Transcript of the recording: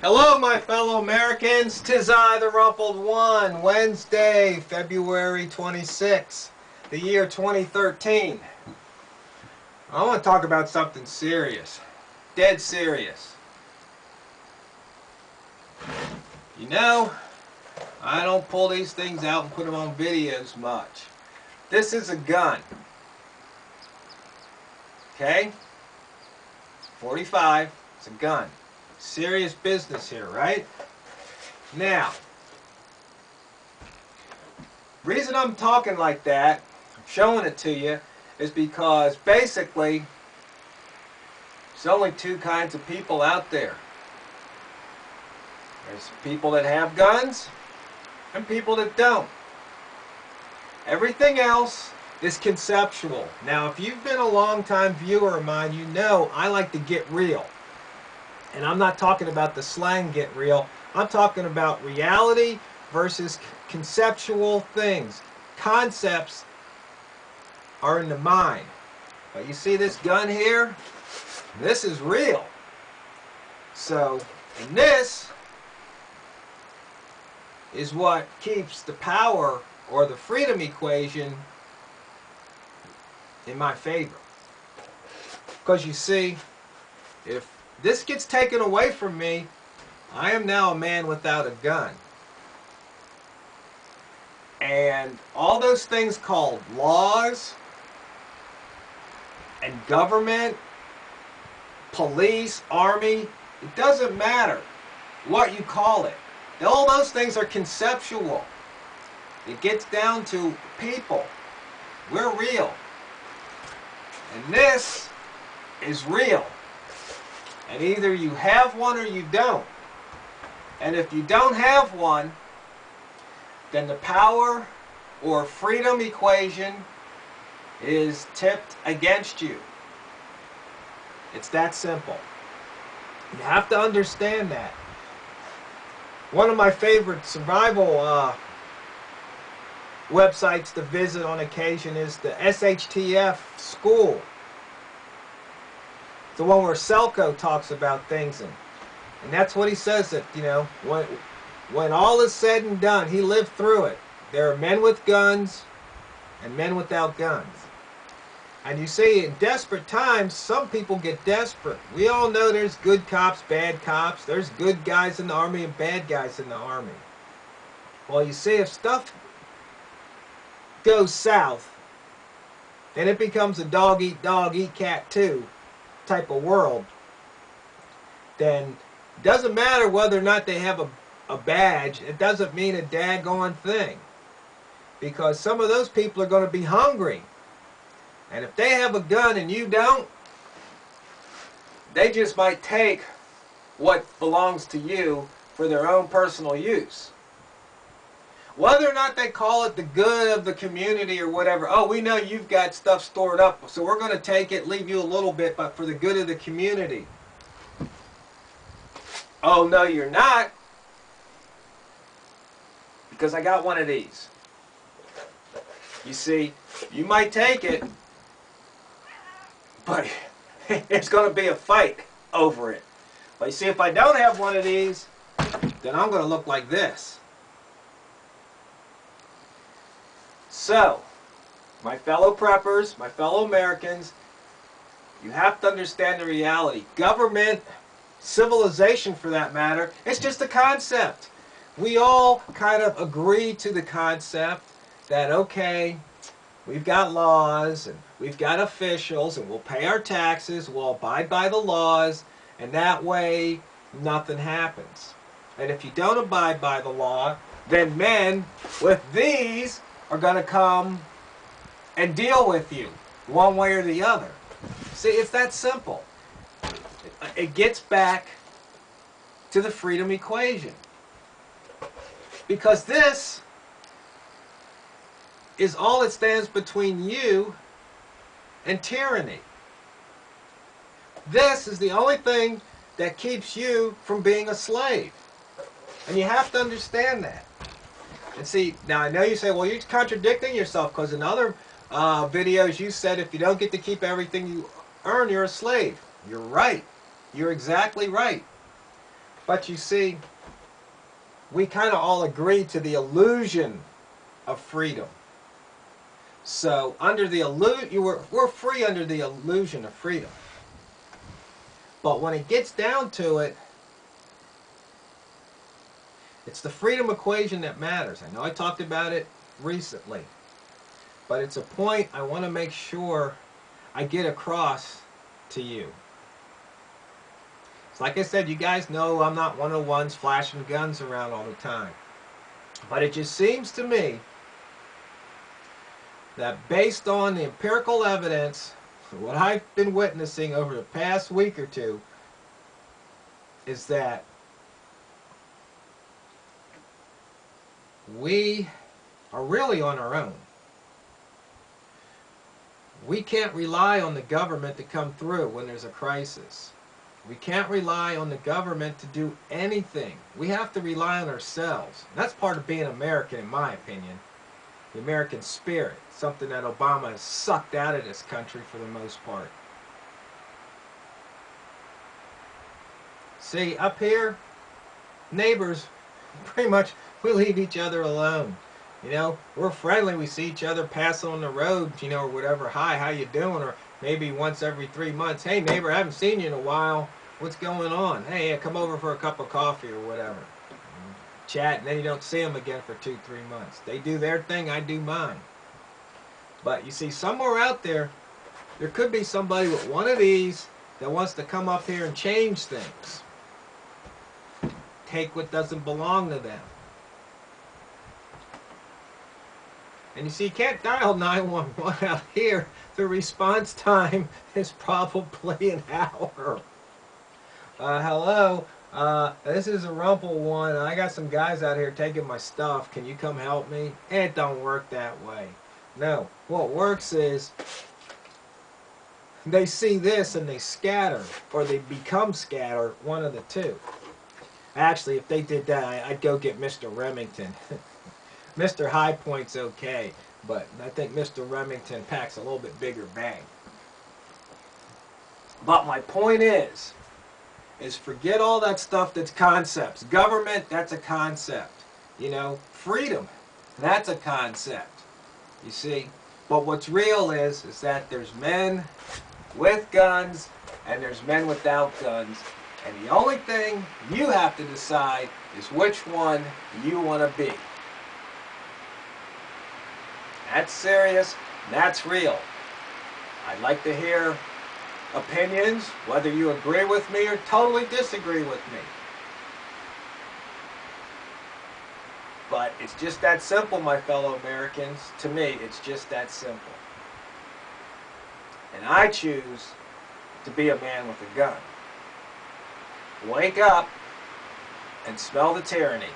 Hello, my fellow Americans. 'Tis I, the Rumpled One. Wednesday, February 26th, the year 2013. I want to talk about something serious. Dead serious. You know, I don't pull these things out and put them on videos much. This is a gun. Okay? 45. It's a gun. Serious business here, right? Now, reason I'm talking like that, showing it to you, is because basically there's only two kinds of people out there. There's people that have guns and people that don't. Everything else is conceptual. Now, if you've been a long-time viewer of mine, you know I like to get real. And I'm not talking about the slang get real. I'm talking about reality versus conceptual things. Concepts are in the mind. But you see this gun here? This is real. So, and this is what keeps the power or the freedom equation in my favor. Because you see, if this gets taken away from me, I am now a man without a gun. And all those things called laws and government, police, army, it doesn't matter what you call it. All those things are conceptual. It gets down to people. We're real. And this is real. And either you have one or you don't. And if you don't have one, then the power or freedom equation is tipped against you. It's that simple. You have to understand that. One of my favorite survival websites to visit on occasion is the SHTF school. The one where Selco talks about things, and that's what he says, that, you know, when all is said and done, he lived through it. There are men with guns and men without guns. And you see, in desperate times, some people get desperate. We all know there's good cops, bad cops. There's good guys in the army and bad guys in the army. Well, you see, if stuff goes south, then it becomes a dog, eat cat too type of world. Then it doesn't matter whether or not they have a badge. It doesn't mean a daggone thing. Because some of those people are going to be hungry. And if they have a gun and you don't, they just might take what belongs to you for their own personal use. Whether or not they call it the good of the community or whatever, oh, we know you've got stuff stored up, so we're going to take it, leave you a little bit, but for the good of the community. Oh, no, you're not. Because I got one of these. You see, you might take it, but it's going to be a fight over it. But you see, if I don't have one of these, then I'm going to look like this. So, my fellow preppers, my fellow Americans, you have to understand the reality. Government, civilization for that matter, it's just a concept. We all kind of agree to the concept that, okay, we've got laws and we've got officials and we'll pay our taxes, we'll abide by the laws, and that way nothing happens. And if you don't abide by the law, then men with these are going to come and deal with you one way or the other. See, it's that simple. It gets back to the freedom equation. Because this is all that stands between you and tyranny. This is the only thing that keeps you from being a slave. And you have to understand that. And see, now I know you say, well, you're contradicting yourself, because in other videos you said if you don't get to keep everything you earn, you're a slave. You're right. You're exactly right. But you see, we kind of all agree to the illusion of freedom. So under the we're free under the illusion of freedom. But when it gets down to it, it's the freedom equation that matters. I know I talked about it recently, but it's a point I want to make sure I get across to you. So like I said, you guys know I'm not one of the ones flashing guns around all the time. But it just seems to me that based on the empirical evidence, what I've been witnessing over the past week or two, is that we are really on our own. We can't rely on the government to come through when there's a crisis. We can't rely on the government to do anything. We have to rely on ourselves. And that's part of being American, in my opinion. The American spirit, something that Obama has sucked out of this country for the most part. See, up here, neighbors, pretty much, we leave each other alone. You know, we're friendly. We see each other passing on the road, you know, or whatever. Hi, how you doing? Or maybe once every 3 months. Hey, neighbor, I haven't seen you in a while. What's going on? Hey, come over for a cup of coffee or whatever. Chat, and then you don't see them again for 2-3 months. They do their thing, I do mine. But you see, somewhere out there, there could be somebody with one of these that wants to come up here and change things. Take what doesn't belong to them. And you see, you can't dial 911 out here. The response time is probably an hour. Hello, this is TheRumpledOne. I got some guys out here taking my stuff. Can you come help me? It don't work that way. No, what works is they see this and they scatter, or they become scatter, one of the two. Actually, if they did that, I'd go get Mr. Remington. Mr. High Point's okay, but I think Mr. Remington packs a little bit bigger bag. But my point is forget all that stuff that's concepts. Government, that's a concept. You know, freedom, that's a concept. You see? But what's real is that there's men with guns and there's men without guns. And the only thing you have to decide is which one you want to be. That's serious. That's real. I'd like to hear opinions, whether you agree with me or totally disagree with me. But it's just that simple, my fellow Americans. To me, it's just that simple. And I choose to be a man with a gun. Wake up and smell the tyranny.